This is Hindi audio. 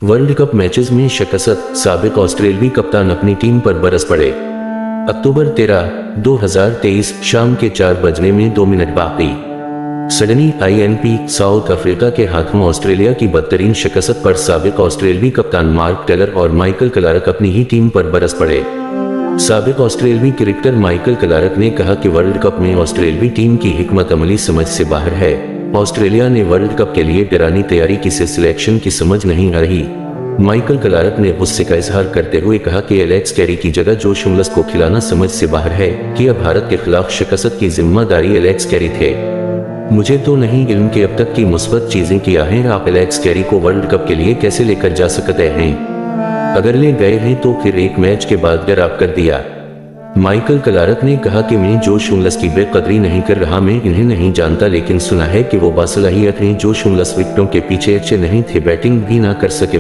वर्ल्ड कप मैचेस में शिकस्त, साबिक ऑस्ट्रेलियाई कप्तान अपनी टीम पर बरस पड़े। अक्टूबर 13, 2023 शाम के 4 बजने में 2 मिनट बाकी सिडनी INP साउथ अफ्रीका के हाथों ऑस्ट्रेलिया की बदतरीन शिकस्त पर साबिक ऑस्ट्रेलियाई कप्तान मार्क टेलर और माइकल क्लार्क अपनी ही टीम पर बरस पड़े। साबिक ऑस्ट्रेलियाई क्रिकेटर माइकल क्लार्क ने कहा कि वर्ल्ड कप में ऑस्ट्रेलियाई टीम की हिकमत अमली समझ से बाहर है। ऑस्ट्रेलिया ने वर्ल्ड कप के लिए डरानी तैयारी की से सिलेक्शन की समझ नहीं आ रही। माइकल क्लार्क ने गुस्से का इजहार करते हुए कहा कि एलेक्स कैरी की जगह जोश इंग्लिस को खिलाना समझ से बाहर है कि अब भारत के खिलाफ शिकस्त की जिम्मेदारी एलेक्स कैरी थे। मुझे तो नहीं इल्म के अब तक की मुस्बत चीजें किया है, आप एलेक्स कैरी को वर्ल्ड कप के लिए कैसे लेकर जा सकते हैं? अगर ले गए हैं तो फिर एक मैच के बाद गिरफ्तार कर दिया। माइकल क्लार्क ने कहा कि मैं जोश इंग्लिस की बेकदरी नहीं कर रहा, मैं इन्हें नहीं जानता, लेकिन सुना है कि वो बासलाहियत हैं। जोश इंग्लिस विकेटों के पीछे अच्छे नहीं थे, बैटिंग भी ना कर सके।